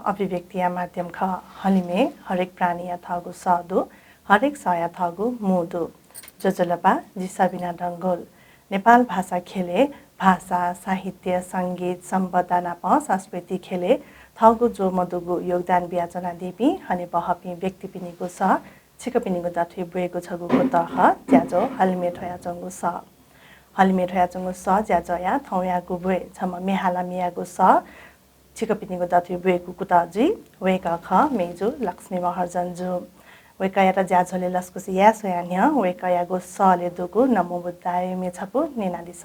अभिव्यक्तिया माध्यम ख हलिमे हरेक प्राणी अथागु साधु हरेक सय थगु मुदु जोजलपा जी साबिना दंगोल नेपाल भाषा खेले भाषा साहित्य संगीत सम्बद्ध नाप संस्कृति खेले थगु जो मदुगु योगदान बियाचना देवी हने बहपि व्यक्ति पिनिगु स छिकपिनिगु दथि बुएको छगुको तह ज्याजो हलिमे ठया चंगु स हलिमे ठया चंगु स ज्याजया थौया गुबे छम मेहाला मियागु स छिकपिनिगु दथि बुएको कुताजी वेका ख मेजु लक्ष्मी महार्जन जु वेका याता ज्याझोले लस्कुसी या सोयान्य वेका यागो सले दुगु नमो बुद्धाय मेछपु नेनादिस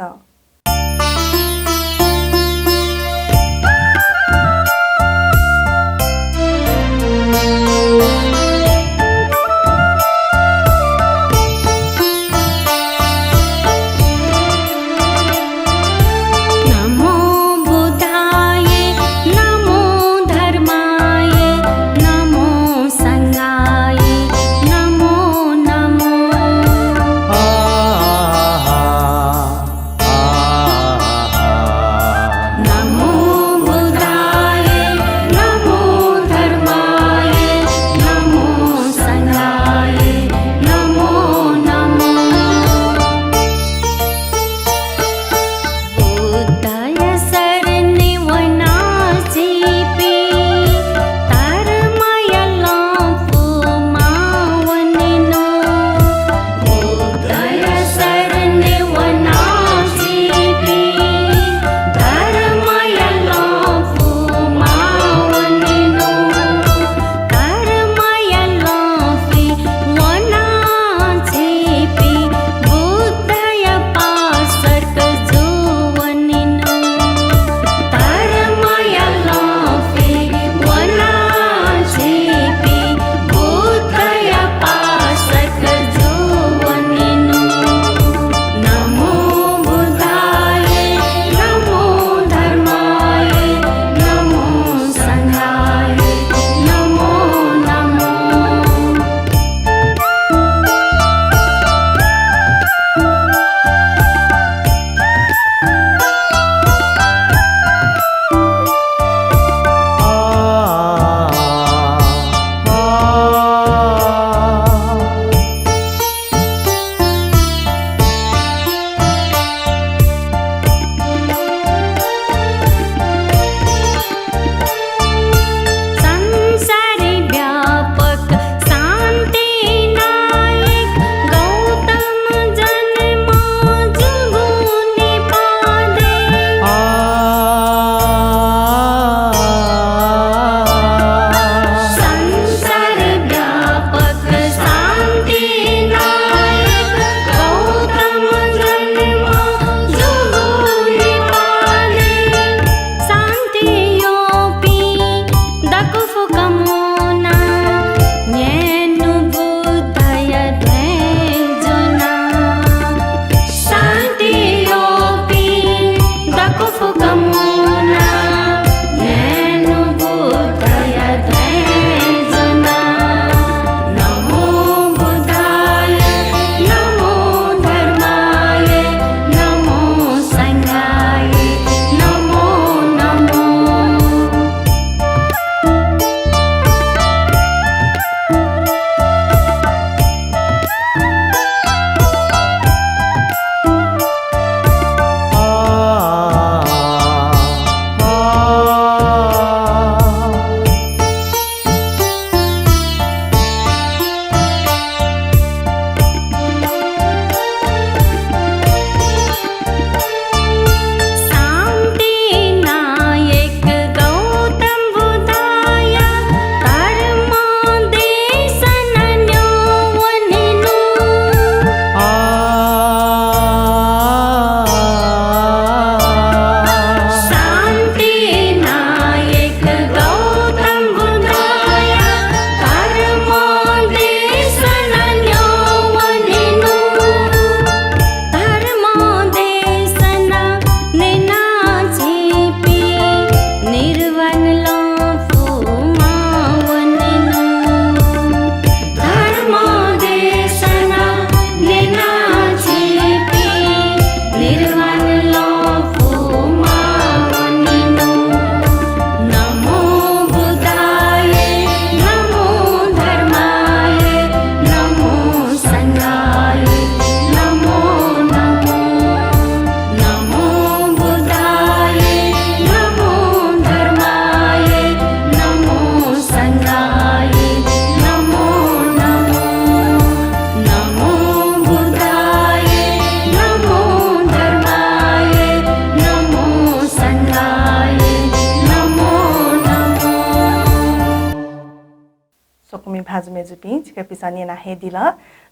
पिंच के पिसानी ना हे दिला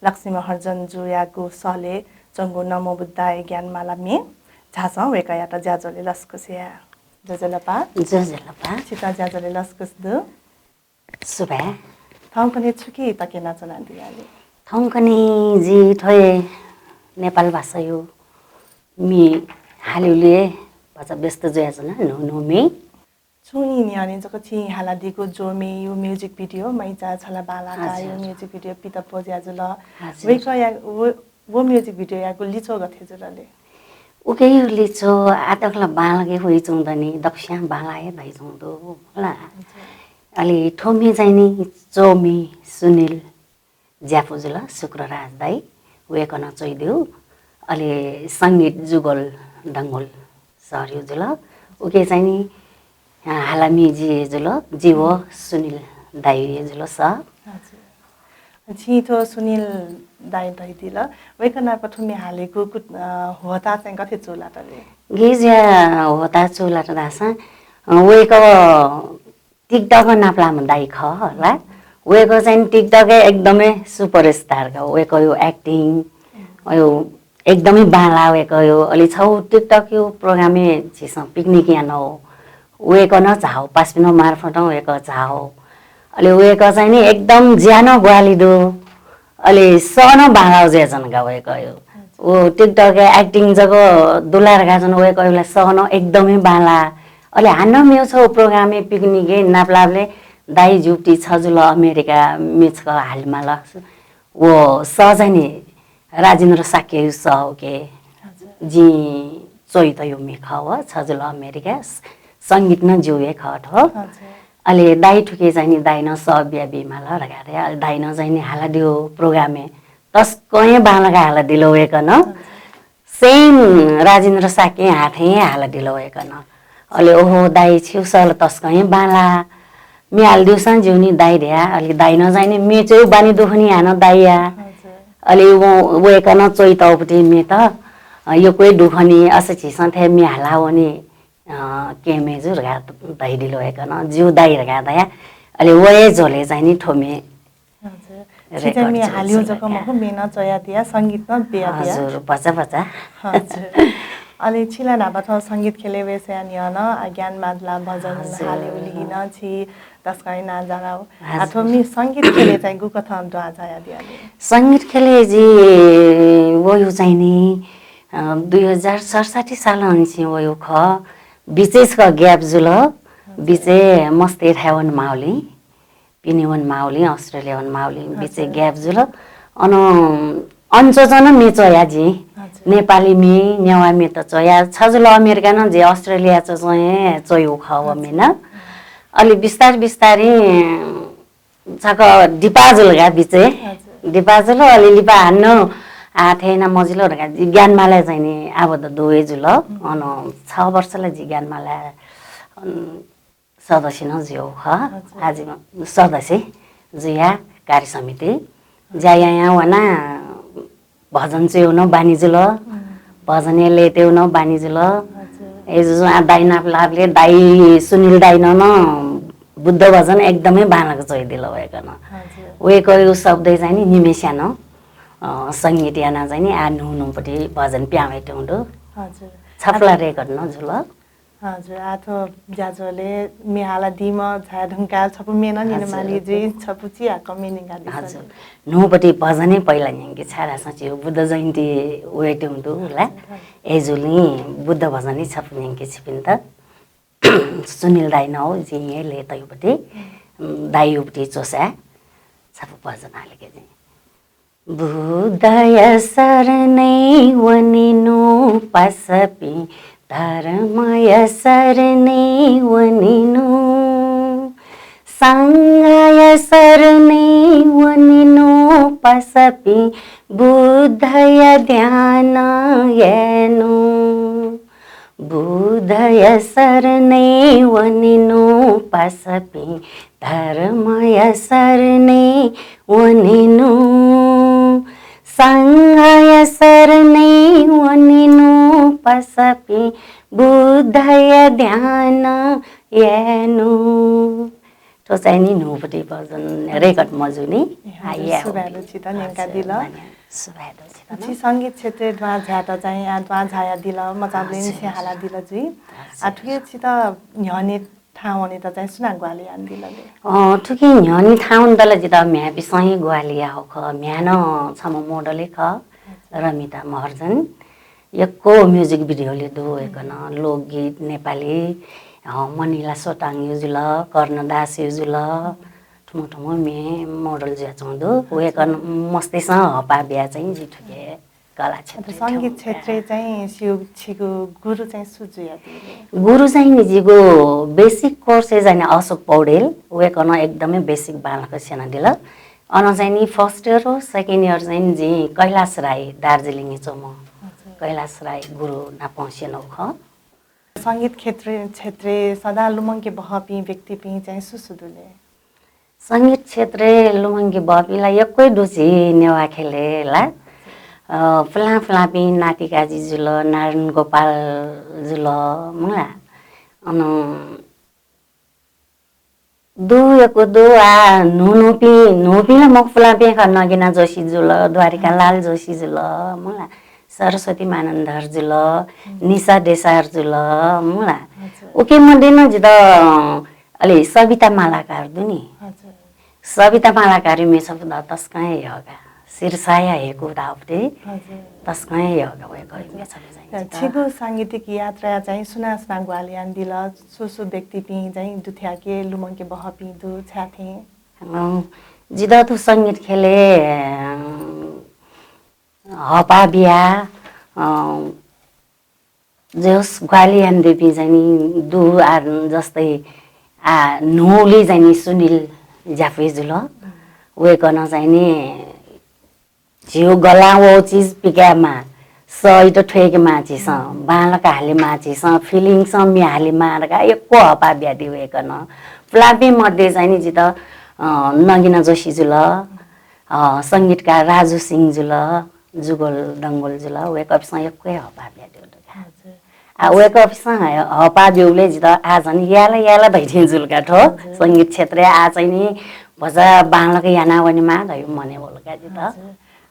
लक्ष्मी महर्जन जुयागु सले चंगु नमो बुद्धाय ज्ञानमाला मे झासा वेकायाटा ज्याजोले लस्कुसिया जजलपा चिता ज्याजोले लस्कुसदु सुबे थाउकने छुकी तकेना चना दियाले थाउकने जी थोए नेपाल भाषा यो मी हालिउले पचा व्यस्त जयाजना नुनुमे छुनी नियाने जको छि हाला दिको जोमे यो म्युजिक भिडियो मैजा छला बालाका यो म्युजिक भिडियो पिता पोज्याजुल वेकया वो म्युजिक भिडियो याको लिचो गथे जुलले उके लिचो आतकला बालगे होई चुंदनी दक्ष्या बालाए दाइ चुंदो होला अलि ठोमी चाहिनी चोमी सुनिल ज्याफुजुल शुक्रराज दाइ वेकन चोइदेउ अलि संगीत जुगल दंगोल सरयो जुल उके चाहिनी हालामी जी जुल जीव सुनिल दाइ जुल स छिटो सुनिल दाइ दाइ दिल वेकना पठुमे हालेको होता चाहिँ कथे चोला तले गेज्या होता चोला त दासा वेक टिकटक नाप्ला म दाइ ख होला वेक चाहिँ टिकटक एकदमै सुपरस्टार का वेक यो एक्टिङ यो एकदमै बाला वेक यो अलि छौ टिकटक यो प्रोग्रामे छिस पिकनिक या न वेक न चाहो पासपिनो मार्फत वेक चाहो अलि वेक चाहिँ नि एकदम ज्यानो ग्वालिदो अलि सन बालाउ जेजन गा वेक यो ओ टिकटक एक्टिङ जगो दुलार गाजन वेक योला सन एकदमै बाला अलि हान्न मेउ छौ प्रोग्रामे पिकनिक नाप्लाले दाइ जुप्टी छजुल अमेरिका मिचक हालमा ल वो सजनी राजेन्द्र साके सके जी चोइ त यो मेख हो छजुल अमेरिका संगीत न जुए खट हो अलि दाइ ठुके चाहिँ दाइ न सब्या बिमाल रगारे अलि दाइ न चाहिँ हाला दियो प्रोग्रामे तस कहे बालगा हाला दिलो वेकन सेम राजेन्द्र साके हाथे हाला दिलो वेकन अलि ओहो दाइ छिउसल तस कहे बाला मी हाल दिउसन जिउनी दाइ र्या अलि दाइ न चाहिँ मे चाहिँ बानी दुखनी हान दाइया अलि वेकन चोइ तौपटी मे त यो कोही दुखनी अस छिसन थे मी हाला वनी केमे जुरगा दाइ दिलो वेकन जिउ दाइ रगा दया अलि वए झोले चाहिँ नि ठोमे हजुर मी हालियो जको मको मेना चया दिया संगीत न बिया दिया हजुर बचा बचा हजुर अलि छिला नाबा संगीत खेले वेसे नियन ज्ञान मादला भजन हाले उलिगिन छि तस्कै ना जाराउ अथवा मी संगीत खेले चाहिँ गु कथा द्वा जाया दियाले संगीत खेले जी वो यो चाहिँ नि 2067 साल हुन्छ वो यो ख विशेष का gap joule बिचे मस्ते Taiwan Mauli पिनिवन Mauli अस्ट्रेलियावन Mauli बिचे gap joule on अञ्चजन मे चया जी नेपाली मे नेवा मे त चया छजुल अमेरिका न जे अस्ट्रेलिया चय चयो खव मेन अलि बिस्तार बिस्तारी छक डिपाजुल गा बिचे डिपाजुल अलि लिपा हान्न आथेन मजिलो रगा ज्ञानमाला चाहिँ नि आबद दोए जुल अन 6 वर्षलाई जी ज्ञानमाला सदस्य न जियो ख आज सदस्य जिया कार्य समिति जाया वना भजन चाहिँ न बानीजुल भजनले त्यो न बानीजुल एजो दाइ नाप्लाले दाइ सुनिल दाइ न बुद्ध भजन एकदमै बानक चाहिँ दिलो भएकन वेको यो शब्द चाहिँ नि निमेस्या न संगीत याना चाहिँ नि आनु हुनुपट्टि भजन प्यामे टुंडो हजुर छपला रेकर्ड न जुल हजुर आथो ज्याजोले मिहाला दिम छा ढुंका छपु मेन निन माली जे छपुची आ कमिनी गादी हजुर नुपट्टि भजनै पहिला यंगे छाडा सचियो बुद्ध जयन्ती वेटे हुँदो होला एजुली बुद्ध भजनै छपु यंगे छिपिन त सुनिल दाइ न हो जे ले तयुपट्टि दाइ उपट्टि चोसा छपु भजन हालेके जे बुद्धय शरणै वनिनु पसपि धर्मय शरणै वनिनु संगय शरणै वनिनु पसपि बुद्धय ध्यान येनु बुद्धय शरणै वनिनु पसपि धर्मय शरणै वनिनु संगय शरणै वनिनु पसपि बुद्धय ध्यान येनु तो चाहिँ नि नुपटी भजन रेकर्ड मजुनी आइया सुबादो छित नेका दिल सुबादो छित छि संगीत क्षेत्र द्वा झाटा चाहिँ द्वा झाया दिल मचाबले नि हाला दिल जुई ठुके छित न्हने ठाउँने त चाहिँ सुना ग्वाली आन दिलले ठुके न्हने ठाउँ दले जित म्यापी सही ग्वालिया हो ख म्यान छम मोडले ख रमिता महर्जन यक्को म्युजिक भिडियोले दो एकन लोकगीत नेपाली मनिला सोटाङ युजुल कर्णदास युजुल ठुमो ठुमो मे मोडल ज्या चौदो वेकन मस्तेसा हपा बिया चाहिँ जिठुके कला क्षेत्र संगीत क्षेत्र चाहिँ सिउ छिगो गुरु चाहिँ सुजुया दिले गुरु चाहिँ निजीको बेसिक कोर्स चाहिँ अशोक पौडेल वेकन एकदमै बेसिक बालको सेना दिल अन चाहिँ नि फर्स्ट इयर हो सेकेन्ड इयर चाहिँ जी कैलाश राई दार्जिलिङ चोम कैलाश राई गुरु नापाउसेनौ ख संगीत क्षेत्र सदा लुमङ्के बहपी व्यक्ति पि चाहिँ सुसुदुले संगीत क्षेत्र लुमङ्के बहपीलाई यक्कै डुची नेवा खेले ला फुला फुला पि नाटिका जिजुल नारायण गोपाल जुल मुला अन दु यको दु आ नोपी मक फुला पि ख नगिना जोशी जुल द्वारिका लाल जोशी जुल मुला सरस्वती मानन्धर जुल निशा देसार जुल मुला ओके मदेन जित अलि सविता मालाकार दुनी सविता मालाकारी मे सब द तस्कै यगा सिरसाया हेको दापते तस्कै यगा वे गइ मे सब छिगो सांगीतिक यात्रा चाहिँ सुना सुना ग्वालियान दिल सुसु व्यक्ति पि चाहिँ दुथ्याके लुमङ्के बहपि दु छ्याथे जित तु संगीत खेले हपा बिहा जस ग्वालियान देवी चाहिँ नि दु आर जस्तै नौली चाहिँ नि सुनिल जाफेजुल वेकन चाहिँ नि झिउ गला वो चीज पिकामा सही तो ठेक माची स बालक हाले माची स फिलिङ स मि हाले मारका एको हपा बिहा दि वेकन फ्लापी मध्ये चाहिँ नि जित नगिना जोशी जुल संगीतकार राजु सिंह जुल जुगल दंगोल जुल वेकअप सँग एकै हपा बिहा दिउ वेकअप सँग हपा दिउले जित आज नि याला भइदिन जुलका ठो संगीत क्षेत्र आ चाहिँ नि भजा बालक याना वनि मा गयो मने बोलका जित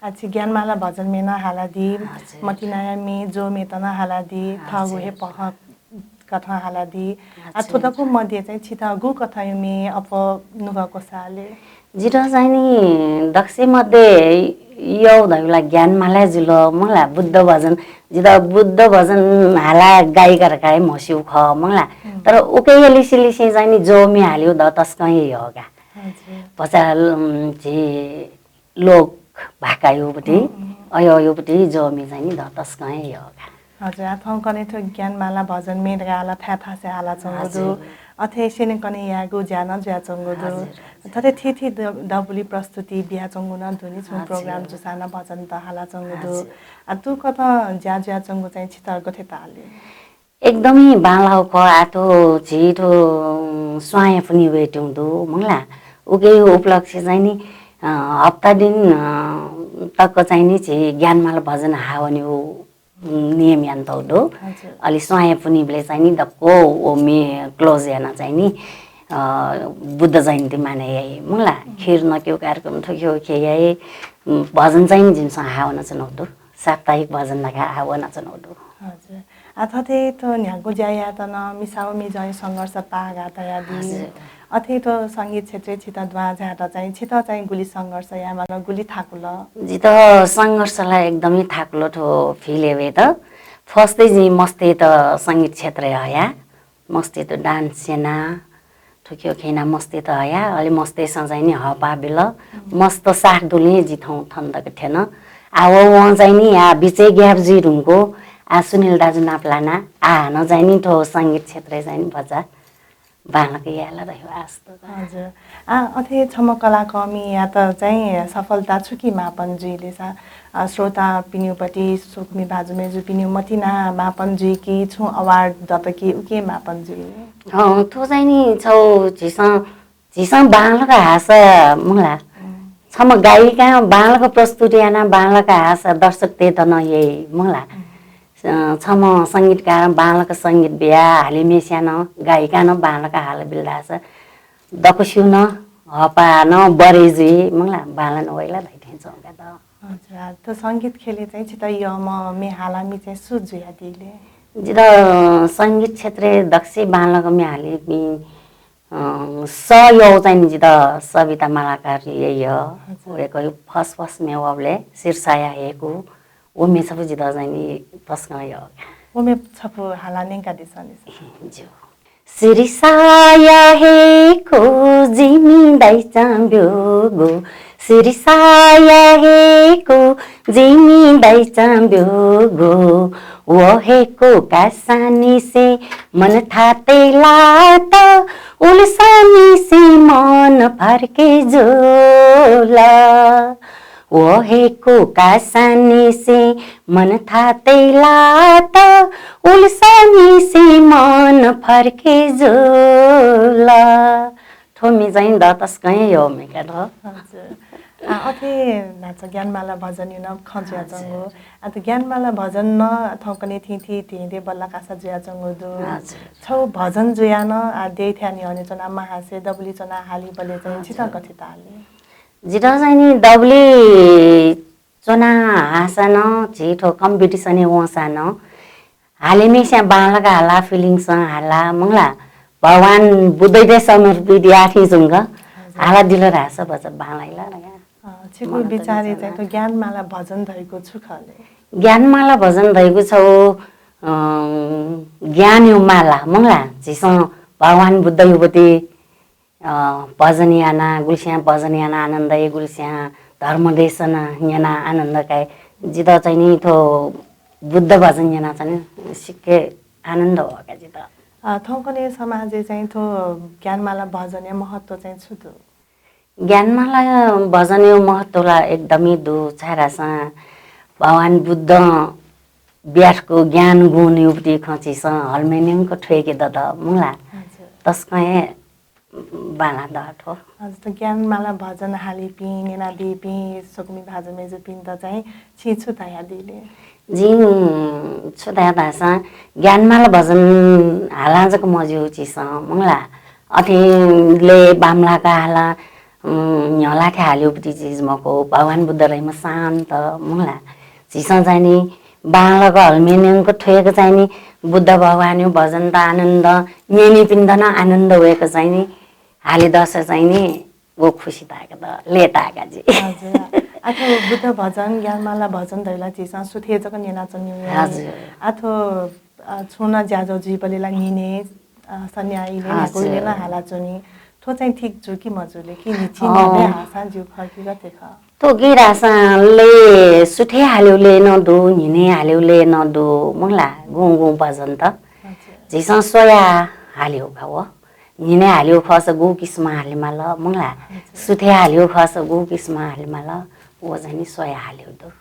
अच्छी ज्ञानमाला भजन में न हालादी मतिनाया में जो में तना हालादी था वो है पह कथा हालादी अथवा को मध्य चाहिँ छिता गु कथा में अप नुगा को साले जिरो चाहिँ नि दक्षे मध्ये यो धैला ज्ञानमाला जुल मला बुद्ध भजन जिदा बुद्ध भजन हाला गाई करकाय मस्यु ख मला तर उकै लिसी चाहिँ नि जो में हाल्यो द तस्कै योगा पचाल जी लोक भाकायोपट्टि अयोपट्टि जमी चाहिँ नि द तस्कै योगा हजुर आथौं कने थो ज्ञानमाला भजन में गाला था से हाला चंगदु अथे सेने कने यागु ज्यान ज्या चंगदु तथे थि दबुली प्रस्तुति बिहा चंगुना धुनी छु प्रोग्राम जुसाना भजन त हाला चंगदु तु कता ज्या चंगु चाहिँ छिता गथे ताले एकदमै बालाउ क आतो छिटो स्वाय पनि वेट्युदु मंगला उके उपलक्ष्य चाहिँ नि हप्ता दिन तक चाहिँ नि ज्ञानमाला भजन हावनी हो नियम यान्तौदो अलि स्वाय पनि बेले चाहिँ नि दक्को ओमे क्लोज याना चाहिँ नि बुद्ध जयन्ती माने मुला खिर नक्यो कार्यक्रम थक्यो खेयाए भजन चाहिँ नि जिन्स हावन चनौदो साप्ताहिक भजन लगा हावन चनौदो हजुर अथथे तो न्यागो ज्याया त न मिसाओ मि जय संघर्ष पागा तयादी अथे तो संगीत क्षेत्र छिता द्वा झाटा चाहिँ छिता चाहिँ गुली संघर्ष या मन गुली थाकुल जित संघर्षलाई एकदमै थाकुलो ठो फिल हेवे त फर्स्टै जी मस्ते त संगीत क्षेत्र हया मस्ते त डान्स सेना ठुक्यो खेना मस्ते त हया अलि मस्ते चाहिँ नि हपा बेल मस्त साख दुले जिथौं थन्दक थिएन आव वहाँ चाहिँ नि या बिचे ग्याप जी रुमको आ सुनिल दाजु नाप्लाना आ न चाहिँ नि ठो संगीत क्षेत्र चाहिँ नि बजा बालक याला रह्यो आस्तो हजुर अथे छम कला कमी या त चाहिँ सफलता छुकी मापन जुइले सा श्रोता पिन्युपट्टि सुकमी बाजुमे जु पिन्यु मतिना मापन जुइ कि छु अवार्ड दत कि उके मापन जुइले थो चाहिँ नि छौ झिसा बालक हाँस मुला छम गायिका बालक प्रस्तुति याना बालक हाँस दर्शक ते त न यही मुला छम संगीतकार बालक संगीत बिहा हाले मेस्यान गायिका न बालक हाल बिल्दास दकुस्यु न हपा न बरेजी मंगला बालन वैला दैठे चौका त हजुर त संगीत खेले चाहिँ छित यो म मे हालामी चाहिँ सुजुया दिले जिदा संगीत क्षेत्र दक्ष बालक में हाले बि स यो चाहिँ जिदा सविता मालाकार यही हो वेको फस में वबले शीर्षाया हेको ओ मे सब जिदा चाहिँ तस्का यो ओ मे छपु हालाने का दिसने जो शीर्षाया हेको जिमी दाइ चाम्ब्योगो शीर्षाया हेको जिमी दाइ चाम्ब्योगो वहेको कासानी से मन थाते लात उलसानी से मन फर्के जोला वहेको कासानी से मन थाते लात उलसानी से मन फर्के जोला थोमी चाहिँ द तस्कै यो मेका द हजुर अथे नाच ज्ञानमाला भजन युन खज्या जंगो अत ज्ञानमाला भजन न थौकने थि दे बल्ला कासा जुया जंगो दो छौ भजन जुया न दे थ्यानी हने चना महासे दबली चना हाली बले चाहिँ छिता कथित हाले जिटा चाहिँ नि दबली चना हासन छिटो कम्पिटिसन वसान हाले में स्या बालका हाला फिलिंग्स हाला मंगला भगवान बुद्धै समर्पित आठी जुंग हाला दिल रास बच बालाइला छिको विचारे चाहिँ त ज्ञानमाला भजन भएको छु खले ज्ञानमाला भजन भएको छ ज्ञान यो माला मंगला जिस भगवान बुद्ध युवती भजन याना गुलस्या भजन याना आनन्द गुलस्या धर्म देशन याना आनन्द काय जिदा चाहिँ नि थो बुद्ध भजन याना चाहिँ सिक्के आनन्द हो का जिदा थौकने समाज चाहिँ थो ज्ञानमाला भजन या महत्व चाहिँ छु त ज्ञानमाला भजन यो महत्वला एकदमै दो छारासा भगवान बुद्ध ब्याटको ज्ञान गुण युक्ति खचिस हलमेनियमको ठेके दद मुला तस्कै बाला दठो हजुर त ज्ञानमाला भजन हाली पिन नेना दे पि सकुमी भाजन मेज पिन त चाहिँ छिछु तया दिले जिङ छुदा दासा ज्ञानमाला भजन हालाजको मजु चिस मुला अथेले बामलाका हाला न्यलाठे हाल्यो बुटी चीज मको भगवान बुद्ध रहिम शान्त मुला चिसा चाहिँ नि बालको हलमेनियमको ठेको चाहिँ नि बुद्ध भगवान यो भजन त आनन्द नेनी पिन्दन आनन्द भएको चाहिँ नि हाले दश चाहिँ नि वो खुसी ताका त लेताका जी हजुर अथो बुद्ध भजन ज्ञानमाला भजन दैला चिसा सुथे जक नेना चन्यु हजुर अथो छोना ज्याजो जीवलेला निने सन्याइले कोइले न हाला चुनी थो चाहिँ ठीक छु कि मजुले कि निछि ने हासा जु फर्की गते ख तो गिरासाले सुठे हाल्योले न दो हिने हाल्योले न दो मंगला गुं भजन त जिसा सोया हाल्यो खाव हिने हाल्यो खस गु किस्मा हालेमा ल मंगला सुठे हाल्यो खस गु किस्मा हालेमा ल ओ चाहिँ सोया हाल्यो दो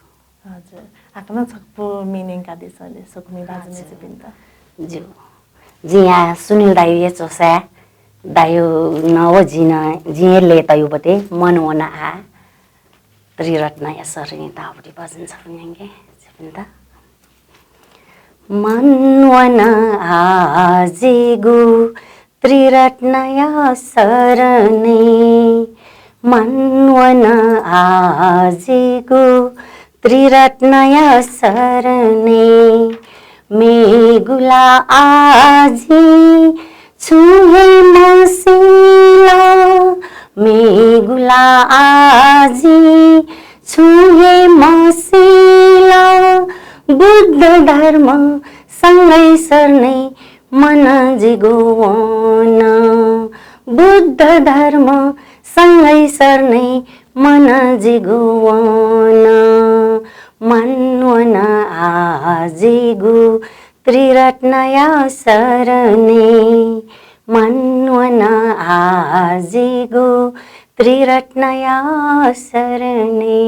हजुर आकन छकपो मिनिङ का दिसले सुकुमी बाजने चाहिँ त जो जिया सुनिल दाइ ये चोसा दायो नव जिना जिले तयुबते मनवना आ त्रिरत्न यसरी तावटी भजन छपुन्याङ्गे छपुन्दा मनवना आजिगु त्रिरत्न यसरने मनवना आजिगु त्रिरत्न यसरने मेगुला आजी छुहे मसिला मेगुला आजी छुहे मसिला बुद्ध धर्म सँगै सर्ने मन जिगुवन बुद्ध धर्म सँगै सर्ने मन जिगुवन मनवन आजिगु त्रिरत्न यसरने मनवन आजिगु त्रिरत्न यसरने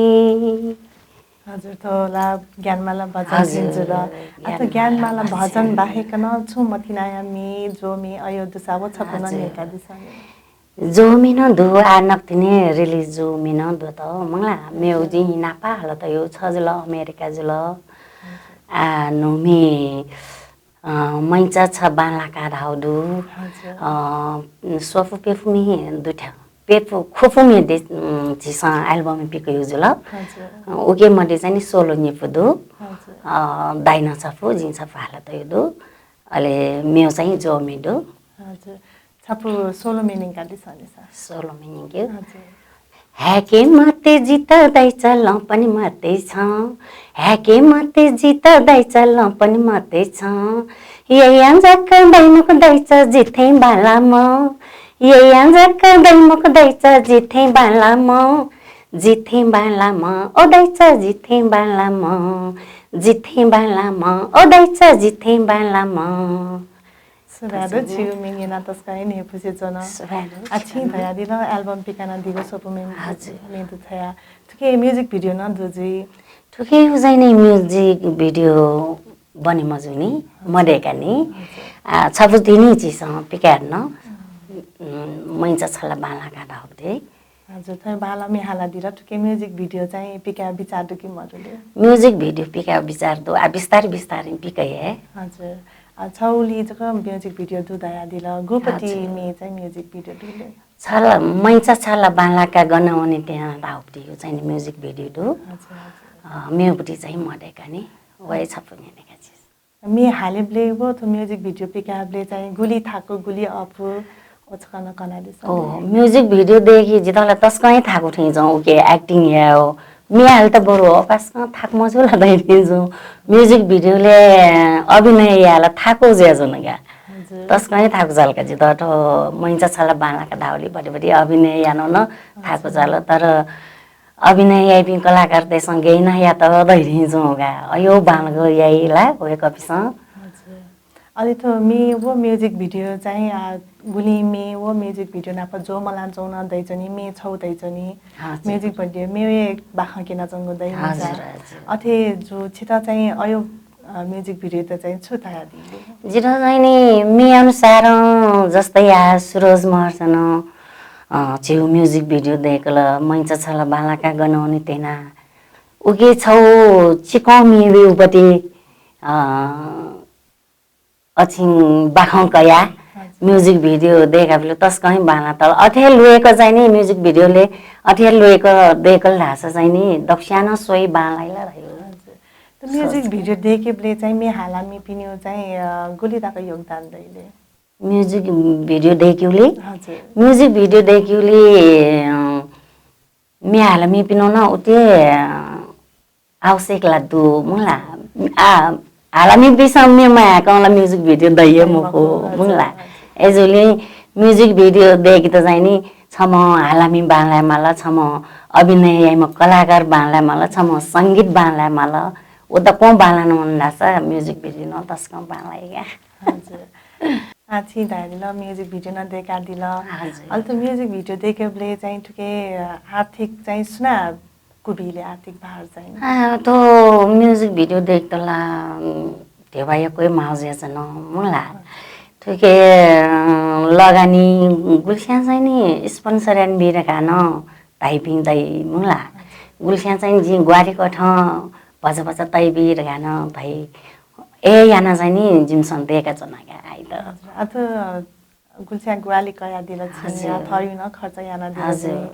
हजुर तोला ज्ञानमाला भजन सिन्जुल अथ ज्ञानमाला भजन बाहेक न छु मथिनाया मी जो मी अयो दुसावो छपन नेका दिसने जो मिन दु आनक तिने रिलिज जो मिन दु त मंगला मेउ जी नापा हल त यो छजल अमेरिका जुल आ नुमी मैचा छ बालाका धाउदु सोफु पेफुमी दुठा पेफु खोफुमी दे जिसा एल्बम पिको युजुल ओके मडे चाहिँ नि सोलो निपुदु दाइना छफु जिन छफु हालत युदु अले मेउ चाहिँ जो मिदु हजुर छपु सोलो मिनिङ काली सनेसा सोलो मिनिङ के ह्याके माते जित्दै चल पनि माते छ ह्याके माते जित्दै चल पनि माते छ यही आजक दैमुख दैछ जिथे बालाम यही आजक दैमुख दैछ जिथे बालाम ओ दैछ जिथे बालाम ओ दैछ जिथे बालाम सुरादो छिउ मिङेना तस्काई ने पुसे जन अच्छी थया दिल एल्बम पिकाना दिगो सोपु मेदु थया तुके म्युजिक भिडियो न दुजी तुके उजाइने म्युजिक भिडियो बने मजुनी मडेका नि छबु दिनी चिस पिकार्न मैचा छला बालाका धाउदे हजुर त बाला मेहाला दिर तुके म्युजिक भिडियो चाहिँ पिका विचार दु कि मरुले म्युजिक भिडियो पिका विचार दु आ बिस्तार बिस्तार पिकै है हजुर छौली जक म्युजिक भिडियो दु दया दिल गोपति मे चाहिँ म्युजिक भिडियो दुले छला मैचा छला बालाका गनाउने त्यहाँ धाउदे यो चाहिँ म्युजिक भिडियो दु हजुर मेउपटी चाहिँ मडेका नि वय छपु नेका छ मे हाले ब्ले वो तो म्युजिक भिडियो पिका ब्ले चाहिँ गुली थाको गुली अफु ओछकन कनाले ओ म्युजिक भिडियो देखि जितला तस्कै थाको ठि जाउ के एक्टिङ याओ मे हाल त बरु अपास थाक मजुला दैदिन्छु म्युजिक भिडियोले अभिनय याला थाको ज्याजो नगा तस्कै थाको जलका जित त मैचा छला बालाका धाउली बडी बडी अभिनय यानो न थाको जल तर अभिनय याइपि कलाकार त्यससँगै न या त दैदिन्छुगा अयो बालगो याइला ओए कपिस अलि त मे वो म्युजिक भिडियो चाहिँ गुली मे वो म्युजिक भिडियो नाप जो मला जौन दैजनी मे छौ दैजनी म्युजिक भिडियो मे बाखा किन जंगो दै अथे जो छिता चाहिँ अयो म्युजिक भिडियो त चाहिँ छु थाया दिले जिरो चाहिँ नि मे अनुसार जस्तै या सुरज महर्जन छिउ म्युजिक भिडियो देखल मैचा छला बालाका गनाउने तेना उगे छौ चिकमी उपति अछिङ बाखौ कया म्युजिक भिडियो देखाबले तस्कै बाला त अथे लुएको चाहिँ नि म्युजिक भिडियोले अथे लुएको देखल ढासा चाहिँ नि दक्षाना सोही बालाइला रह्यो त म्युजिक भिडियो देखेबले चाहिँ मे हालामी पिन्यो चाहिँ गुलिदाको योगदान दैले म्युजिक भिडियो देखिउले हजुर म्युजिक भिडियो देखिउले मे हालामी पिनो न उते आवश्यक लाग्दो मुला हालामी बिसम्य माया कौला म्युजिक भिडियो दैये मको मुला एजुले म्युजिक भिडियो देखि त चाहिँ नि छम हालामी बाला माला छम अभिनय याइम कलाकार बाला माला छम संगीत बाला माला उता को बाला न मनलासा म्युजिक भिडियो न तस्क बालाइगा हजुर आछि दाइल म्युजिक भिडियो न देखा दिल अल त म्युजिक भिडियो देखेबले चाहिँ ठुके आर्थिक चाहिँ सुना कुबीले आर्थिक भार चाहिँ तो म्युजिक भिडियो देखतला देवाय कोही माउजे छ न मुला ठुके लगानी गुलस्या चाहिँ नि स्पोन्सर एन्ड बिरका न टाइपिङ दाइ मुला गुलस्या चाहिँ जि ग्वारीको ठ बजा बजा तै बिरका न भाइ ए याना चाहिँ नि जिमसन देका जनाका आइ त अथ गुलस्या ग्वाली कया दिल छ या थयु न खर्च याना दिल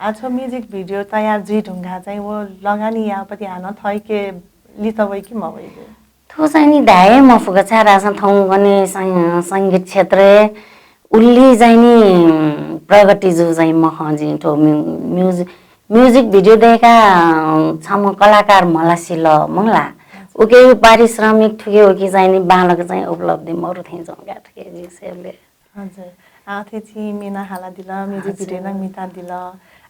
आज म्युजिक भिडियो तयार जी ढुङ्गा चाहिँ वो लगानी यापति हान थैके लितवै कि मवैले थो चाहिँ नि धाए मफुका छारा थौ गने संगीत क्षेत्र उल्ली चाहिँ नि प्रगति जो चाहिँ मखजी ठो म्युजिक भिडियो देखा छम कलाकार मलासिल मंगला उके पारिश्रमिक ठुके ओके चाहिँ नि बालक चाहिँ उपलब्धि मरु थिए जंगा ठुके जिसेले हजुर आथे छि मेना हाला दिल म्युजिक भिडियो न मिता दिल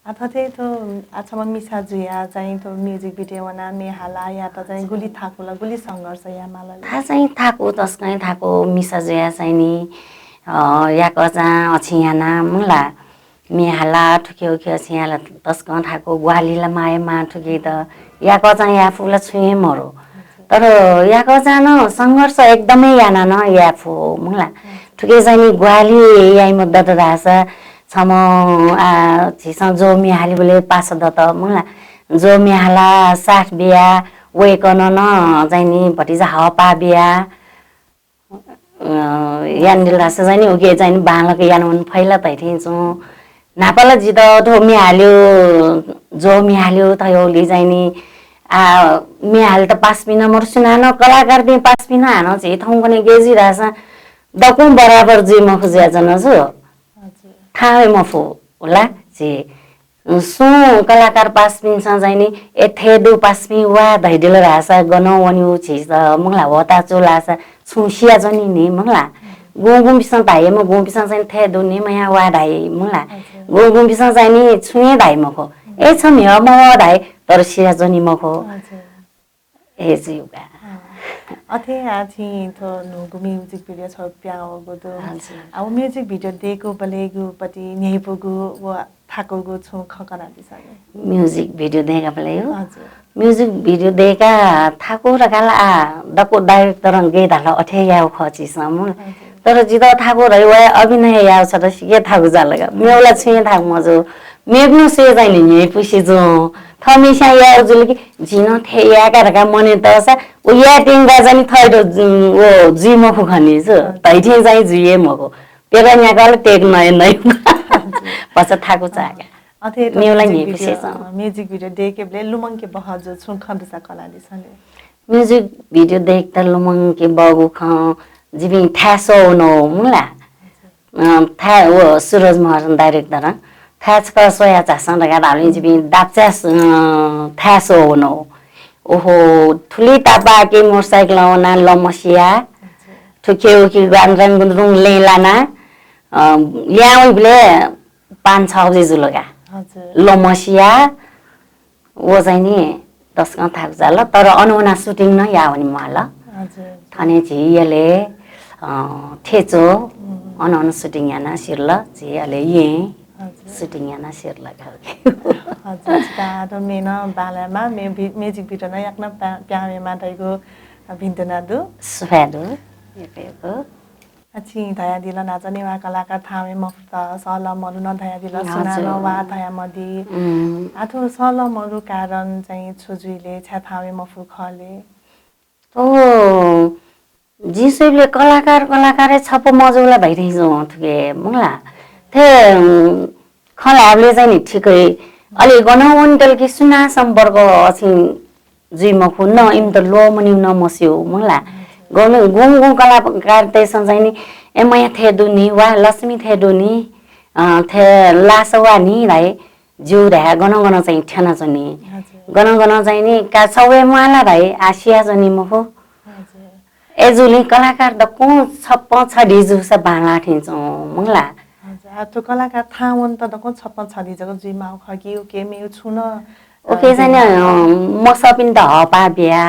आथथे तो आछमा मिसा जुया चाहिँ तो म्युजिक भिडियो वना मे हाला या त चाहिँ गुली थाकुला गुली संघर्ष या माला था चाहिँ थाको तस्कै थाको मिसा जुया चाहिँ नि या कचा अछियाना मुला मे हाला ठुके ओके अछियाला तस्क थाको ग्वालीला माया मा ठुके त या कचा या फुला छुए मरो तर या कचा न संघर्ष एकदमै याना न या फु मुला ठुके चाहिँ नि ग्वाली याइ मद्दत रासा छम छिसा जो मिहाली बोले पास दत मुला जो मिहाला 60 बिया वेकन न चाहिँ नि भटिजा हपा बिया यान दिला से जानी उगे जानी बालक यान मन फैला तैथे जो नापाला जित तो मिहाल्यो जो मिहाल्यो थयो लि जानी मिहाल त 5 मिना मर सुनानो कलाकार दे 5 मिना हानो जे थौ पनि गेजी रासा दकु बराबर जे म खुज्या जन जो थावे मफो होला जे सु कलाकार 5 मिनसा जानी एथे दु 5 मि वा धैदिल रासा गनो वनि उछि मंगला वता चोलासा छुसिया जनी नि मंगला गोगुम बिसा ताये म गोगुम बिसा जानी थे दु नि मया वा धाइ मंगला गोगुम बिसा जानी छुए धाइ मखो ए छ मि म वा धाइ तर सिया जनी मखो ए जिउगा अथे आछि तो नुगु म्युजिक भिडियो छ प्याओ गोदो अब म्युजिक भिडियो देखो बलेगु पति नेपुगु व थाकोगु छु खकना दिसले म्युजिक भिडियो देखा बलेगु म्युजिक भिडियो देखा थाको रकाला दको डाइरेक्टर गे धाला अथे याउ खची समु तर जित थाको रहि व अभिनय याउ छ त सिके थाको जालगा मेउला छे थाक मजो मेग्नु से जाइनि ने पुसे जो थमिसा याउ जुलकी जिनो थे या करका मने त सा उ या टिंगा जानि थैरो ओ जिमो खनि जो तैथे जाइ जुए मको पेरा न्याकाल टेक नय नै पछ थाको चागा अथे मेउला नि पुसे छ म्युजिक भिडियो देखे बले लुमंग के बहजो छु खन्दसा कला दिसले म्युजिक भिडियो देख त लुमंग के बगु ख जिबि थासो नो मुला था ओ सूरज महाराज डाइरेक्टर थाच का सोया चासन लगा डालि जिबि दाचा थासो नो ओहो थुली तापा के मोटरसाइकल ना लमसिया ठुके उकी गानरङ गुन्द्रुङ लेलाना ल्याउ बले 5-6 बजे जुलगा लमसिया वो चाहिँ नि 10 का थाक जाला तर अनुना सुटिङ न या भनि मला थाने झियले थेचो अन सुटिङ याना सिरला झियले ये सुटिङ याना सिरला खालके हजुर ता मेना बालामा म्युजिक भिडियो न याक्न प्यामे माटैको भिन्दना दु सुफादु यतेको अछि दया दिल नाचने वा कलाकार थामे मफ्त सलमहरु न दया दिल सुनान वा दया मदी आथो सलमहरु कारण चाहिँ छोजुइले छा थामे मफु खले ओ जिसैले कलाकार छप मजौला भइरहि जो थुके मंगला थे खलाबले चाहिँ नि ठिकै अलि गनवन तल कि सुना सम्पर्क अछि जिमखु न इम त लो मनि न मस्यो मंगला गुम कलाकार तेसन चाहिँ नि ए मया थे दुनी वा लक्ष्मी थे दुनी थे लासवा नि राई जिउ रा गन चाहिँ ठेना जनी गन चाहिँ नि का सबै माला राई आसिया जनी मखो एजुली कलाकार द को छप्प छडी जुसा बाला ठिन्छौ मंगला तो कलाकार थावन त दको छप्प छडी जको जिमाउ खकी ओके मेउ छुन ओके चाहिँ मसपिन त हपा बिया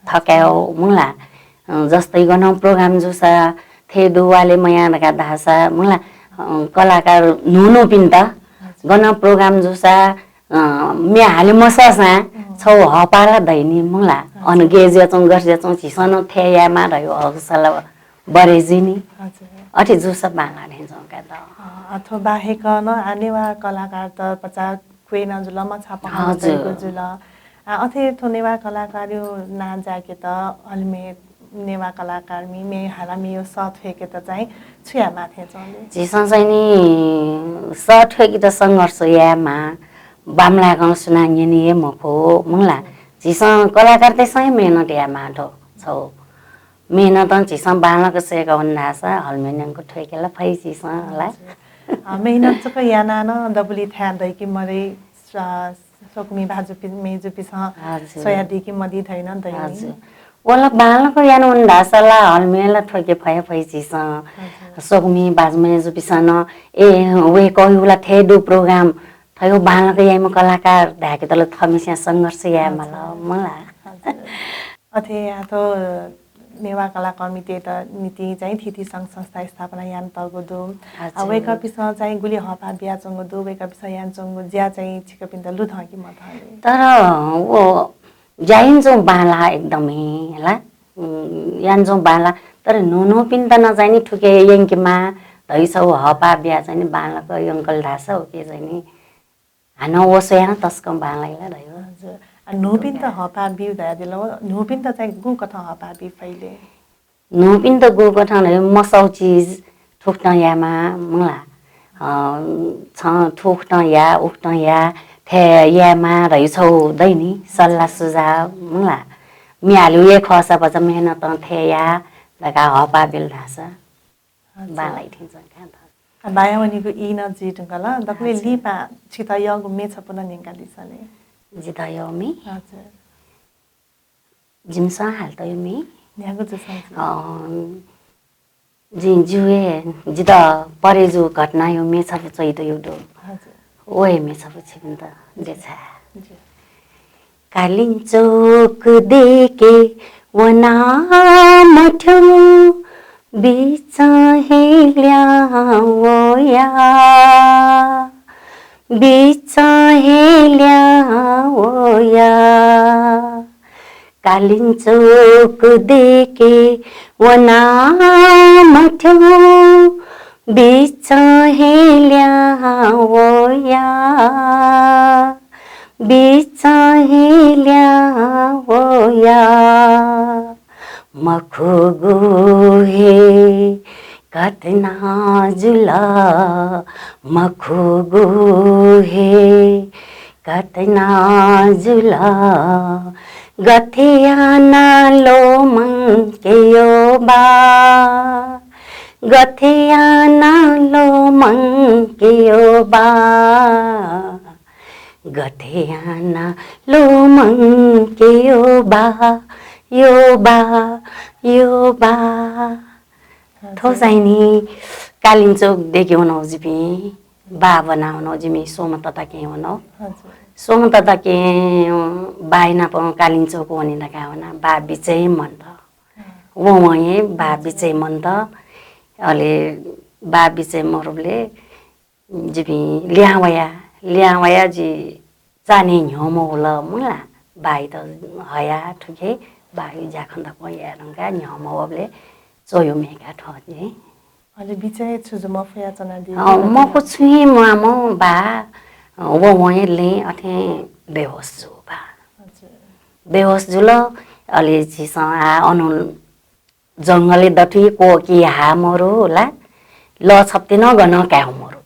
थक्याउ मंगला जस्तै गन प्रोग्राम जुसा थे दुवाले मया नका धासा मंगला कलाकार नुनु पिन त गन प्रोग्राम जुसा मे हाले मससा छौ हपाला दैनी मंगला अन गेजे चंग गर्जे चंग छिसन थेया मा रह्यो हसला बरेजिनी अठे जुसा बांगा हेजौ का त अथवा बाहेक न आनेवा कलाकार त पचा क्वेन जुल म छापा हजुर जुल अथे थोनेवा कलाकार यो ना जाके त अलमे नेवा कलाकार मे हालामी यो सट फेके त चाहिँ छुया माथे चले जिसन चाहिँ नि सट फेके त संघर्ष यामा बामला गाउँ सुनाङे नि मखो मंगला जिसन कलाकार त सही मेहनत या माठो छौ मेहनत जिसन बालक से गवन्नासा हलमेनको ठेकेला फैसिसन होला मेहनत चक याना न दबुली थ्या दै कि मरे सोकमी भाजुपि मेजुपिस सोया दि कि मदि थैन दैनी ओला बालक यान उन्दासला हलमेला ठोके फय फैसिस सोकमी बाजमे जुपिसन ए वे कहिउला थे दु प्रोग्राम थयो बालक याम कलाकार धाके तल थमिसिया संघर्ष या मला अथे या तो नेवा कला कमिटी त नीति चाहिँ थिति संघ संस्था स्थापना यान तगो दो वेका पिस चाहिँ गुली हपा बिया चंगो दो वेका पिस यान चंगो ज्या चाहिँ छिकपिन त लुथ कि मथले तर ओ जाइन्छ बाला एकदमै हैला यान्जो बाला तर नुनु पिन त नजानी ठुके यंकेमा धैसौ हपा बिया चाहिँ बालाको अंकल धासौ के चाहिँ हानो ओसयान तस्क बालाइला रह्यो हजुर नुपिन त हपा बिउ दा दिलो नुपिन त चाहिँ गु कथा हपा बि फैले नो पिन त गो कठान मसौ चीज ठोक्न यामा मंगला छ ठोक्न या उठ्न या थे यामा रहि छौ दैनी सल्लाह सुझाव मंगला मिहालु ये खसा पछ मेहनत थे या लगा हपा बेल धासा बालाई थिन्छ खान बायावनीको इ न जिटुङ्गला दक्ले लिपा छिता यगु मेछ पुन निंगालिसले जिता यो मी हजुर जिमसा हाल्त यो मी न्यागु जसा जी जुए जिता परेजु घटना यो मेछ चाहिँ त यो हजुर ओए मेछ छिन त देछा कालिञ्चोक देके वना मठ्यौ बिच हेल्या ओया बिच हेल्या ओया कालिञ्चोक देके वना मठ्यौ बिच हेल्या ओया बिच हेल्या ओया मखो गोहे कतना जुला मखो गोहे कतना जुला गथेयाना लो मंकेयो बा गथेयाना लो मंकेयो बा गथेयाना लो मंकेयो बा यो बा थो चाहिने कालिञ्चोक देख्यो न जिपी बा बनाउन जिमी सोमतता के हुन सोमतता के बाइना प कालिञ्चोक वनि लगा हुना बा बिचै मन त वो वही बा बिचै मन त अले बा बिचै मरुले जिपी ल्यावया जी जाने ह्योमो होला मुला बाई त हया ठुके बाई जाखन्दा पया रंगा ह्योमो बले चोयो मेका ठने अले बिचै छुजु मफया चना दि म पुछुई ममो बा वो वयले अथे बेहोस छु बा बेहोस जुल अले छिसा अनु जंगले दठी को कि हा मरो होला ल छप्ते न गन काउ मरो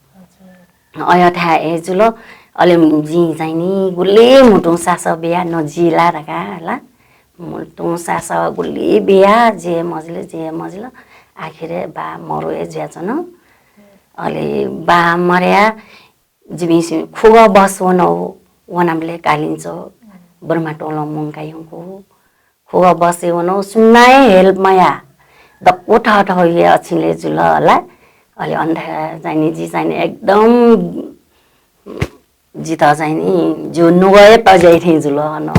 अय था ए जुल अले जी चाहिनी गुले मुटु सास बिया न जिला रका होला मुटु सास गुले बिया जे मजले आखिरे बा मरो ए ज्याचन अले बा मर्या जिबिसी खुवा बस वनामले कालिन्छ बर्मा टोलो मुंगायको खुवा बसे वनो सुनाए हेल्प मया द कोठा ठये अछिले जुल होला अले अन्धा जानी जी जानी एकदम जिता जानी जो नुगए तजै थे जुल न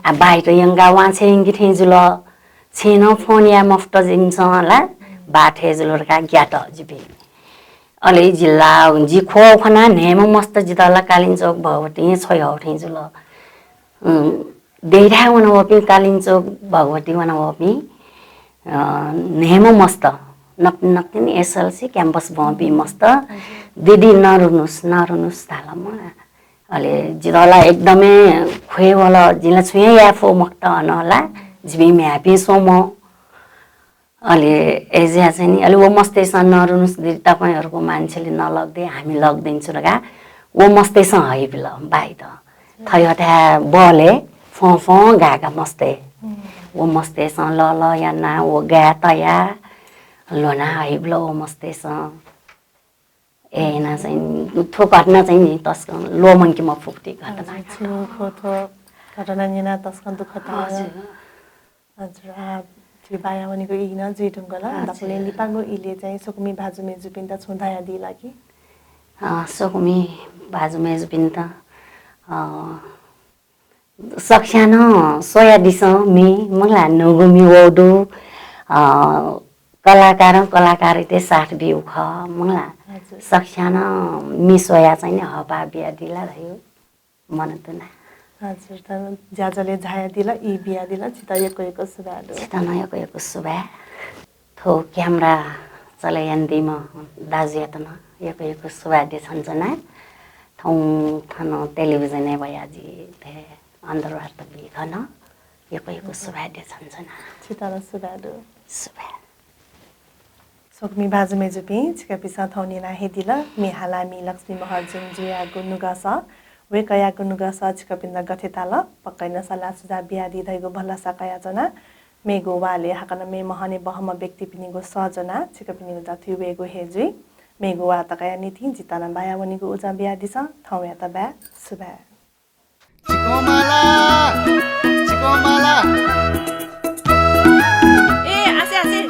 आ बाइट यंगा वाछे इंगी थे जुल छेनो फोन या मफ्त जिन्छ होला बाठे जुल का ज्ञात जिबी अले जिल्ला जी खो खना नेम मस्त जिताला कालिञ्चोक भगवती छय उठे जुल देइरा वन वपि कालिञ्चोक भगवती वन वपि नेम मस्त नक्तिन एसएलसी क्याम्पस भपि मस्त दिदी नरुनुस थालम अले जिताला एकदमै खोएवला जिला छुए याफो मक्त अनला जिबी म्यापि सोमो अले एजिया चाहिँ नि अले वो मस्तेसँग नरुनुस दिदी तपाईहरुको मान्छेले नलग्दै हामी लग्दैछु रगा वो मस्तेसँग हाइबिल बाइ त थयथा बले फफ गाका मस्ते वो मस्तेसँग ल याना वो गा तया लोना हाइबिल वो मस्तेसँग एना चाहिँ थो घटना चाहिँ नि तस्क लोमन कि म फुक्ति घटना खोथो घटना निना तस्क दुख त हजुर ति बायावनीको इना जिटुङ्गला दपले लिपाङो इले चाहिँ सोकुमी भाजु मेजु पिन्ता छुदाया दिला कि सोकुमी भाजु मेजु पिन्ता सक्षानो सोया दिस मी मंगला नगुमी वडु कलाकारिते साथ बिउ ख मंगला सक्षानो मी सोया चाहिँ हपा बिया दिला रह्यो मन तुना हजुर त ज्याजले झाया दिला इ बिया दिला चिता एको सुबाडो चिता नएको एको सुबा थो क्यामेरा चलायन्दिम दाजुयातन एको सुबा दे छन्जना थौ थन टेलिभिजन भयाजी थे अन्दरवार्त बिखन एको सुबा दे छन्जना चिता सुबाडो सुबा Sokmi bazu meju pi chika pisa thoni na hedila mi halami Lakshmi Maharjan juya gunuga sa we kaya gunuga sa chika pinda gathetala pakaina sala suja biya di dhaigo bhalla sakaya jana मेगो वाले हाकन मे महने बहम व्यक्ति पिनिगो सजना चिक पिनिगो जाथि वेगो हेजु मेगो वा तकया निथि जिताना बाया वनिगो उजा बिया दिस थौया त बा सुबा चिकोमाला ए आसे आसे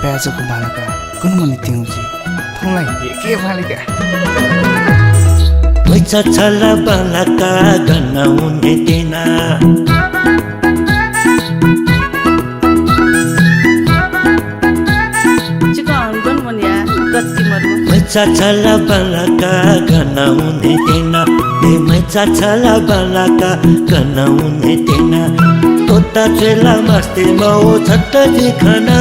प्याजको बालका कुन मनि तिउजी थौलाई के बालिका मैचा छला बालका गनाउने देना मैचा छला बालका गनाउने देना मैचा छला बालका गनाउने देना तोता चेला मस्ते माओ छट्टा जी खाना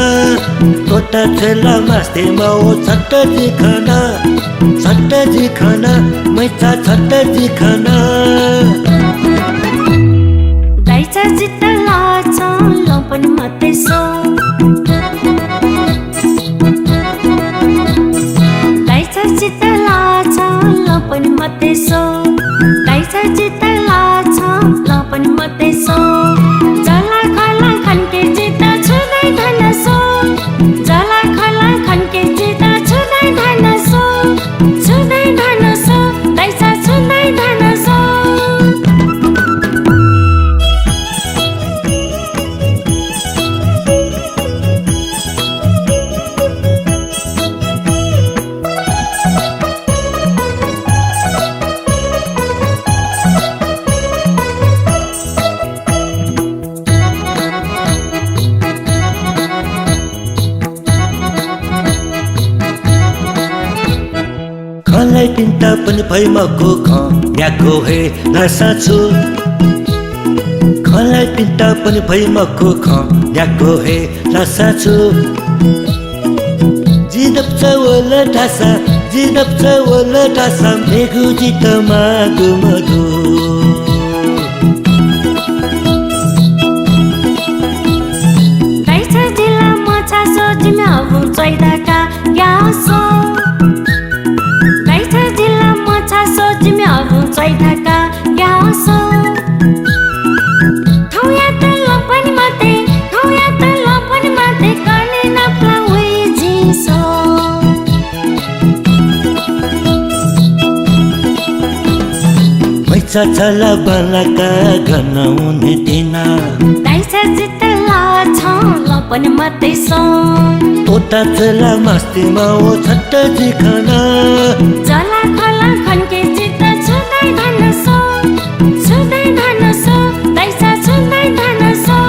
तोता चेला मस्ते माओ छट्टा जी खाना मैचा छट्टा जी खाना दाइचा जित्ता लाचा लपन मते सो दाइचा जित्ता लाचा लपन मते सो दाइचा जित्ता लाचा लपन मते सो जला खला खनके जित्ता छुदै धन सो जला खला खनके जित्ता छुदै धन सो दाइचा छुदै धन सो खलाई तिनटा पनि भैमको याको हे नसाछु खलाई तिनटा पनि भैमको याको हे नसाछु जिदप चवल ढासा मेघु जित मागु मधु दाइचा जिल्ला मछा सोचिमा आउँ चैदाका यासो दाइचा जिल्ला मछा सोचिमा आउँ चैदाका यासो ठौया त लपन माते गर्ने नप्ला वे जिसो मैचा छला बालका गनाउने देना दाइचा जित्ता लाचा लपन मते सो तोता चला मस्ती माओ छट्टा जी खाना जला खला खनके जित्ता छुदै धन सो दाइचा छुदै धन सो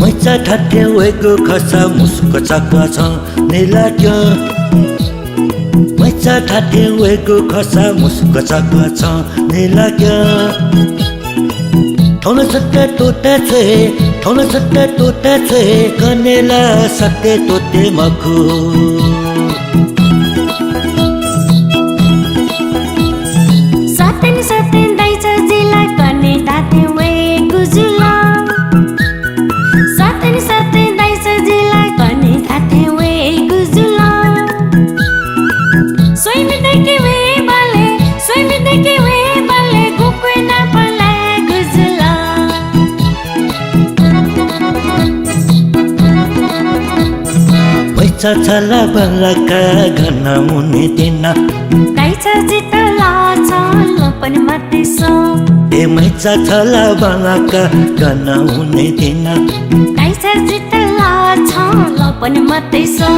मैचा ठाटे वेगो खसा मुस्को चक्वा छ निलाक्यो मैचा ठाटे वेगो खसा मुस्को चक्वा छ निलाक्यो ठौन सट्टा टोटा छे कनेला सट्टे तोते मखु सतेन दाइचा जिल्ला कने दाते वे गुजुला सतेन दाइचा जिल्ला कने दाते वे गुजुला सोइमिदेके वे बाले गुक्वे ना पला गुजुला मैचा छला बालका गनाउने देना दाइचा जित्ता लाचा लपन मते सो मैचा छला बालका गनाउने देना दाइचा जित्ता लाचा लपन मते सो